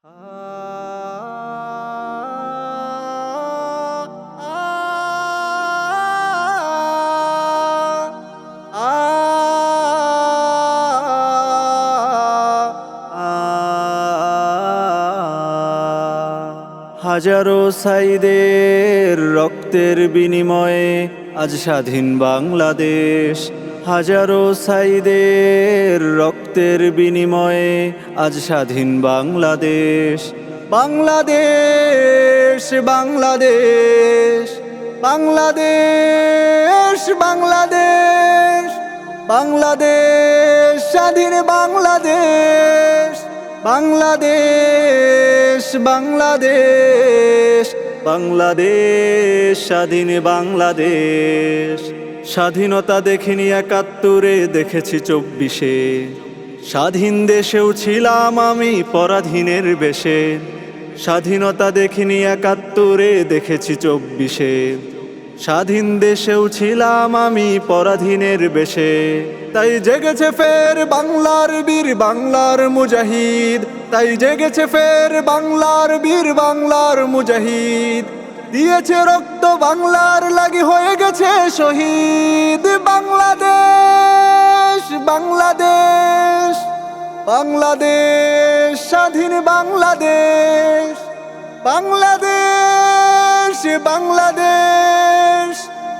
হাজারো সাইদের রক্তের বিনিময়ে আজ স্বাধীন বাংলাদেশ। হাজারো সাইদের রক্তের বিনিময়ে আজ স্বাধীন বাংলাদেশ। বাংলাদেশ বাংলাদেশ বাংলাদেশ বাংলাদেশ বাংলাদেশ স্বাধীন বাংলাদেশ। বাংলাদেশ বাংলাদেশ বাংলাদেশ স্বাধীন বাংলাদেশ। স্বাধীনতা দেখিনি ৭১, দেখেছি ২৪-এ। স্বাধীন দেশেও ছিলাম আমি পরাধীনের বেশে। স্বাধীনতা দেখিনি ৭১, দেখেছি ২৪-এ। স্বাধীন দেশেও ছিলাম আমি পরাধীনের বেশে। তাই জেগেছে ফের বাংলার বীর বাংলার মুজাহিদ। তাই জেগেছে ফের বাংলার বীর বাংলার মুজাহিদ। দিয়েছে রক্ত বাংলার লাগি, হয়ে গেছে শহীদ। বাংলাদেশ বাংলাদেশ বাংলাদেশ স্বাধীন বাংলাদেশ। বাংলাদেশ বাংলাদেশ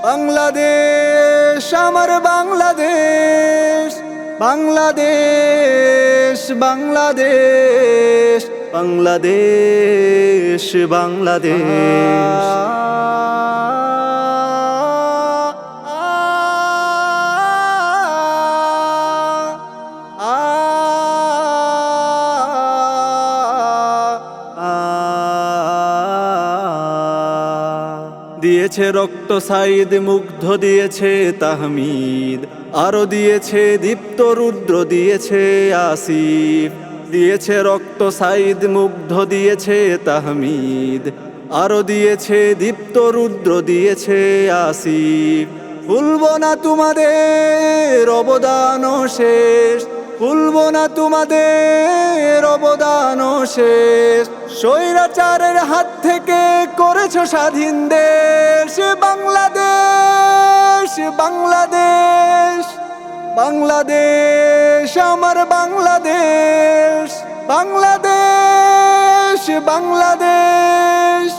বাংলাদেশ আমার বাংলাদেশ। বাংলাদেশ বাংলাদেশ বাংলাদেশ বাংলাদেশ। দিয়েছে রক্ত সাইদ, মুগ্ধ দিয়েছে তাহমিদ। আরো দিয়েছে দীপ্ত রুদ্র, দিয়েছে আসিফ। দিয়েছে রক্ত সাইদ, মুগ্ধ দিয়েছে তাহমিদ। আরো দিয়েছে দীপ্ত রুদ্র, দিয়েছে আসিফ। ভুলবো না তোমাদের অবদান শেষ, ভুলবো না তোমাদের অবদান শেষ। স্বৈরাচারের হাত থেকে করেছো স্বাধীন দেশ। বাংলাদেশ বাংলাদেশ বাংলাদেশ আমার বাংলাদেশ। বাংলাদেশ বাংলাদেশ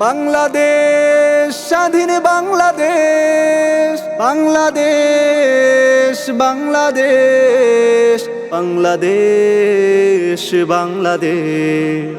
বাংলাদেশ স্বাধীন বাংলাদেশ। বাংলাদেশ বাংলাদেশ বাংলাদেশ বাংলাদেশ।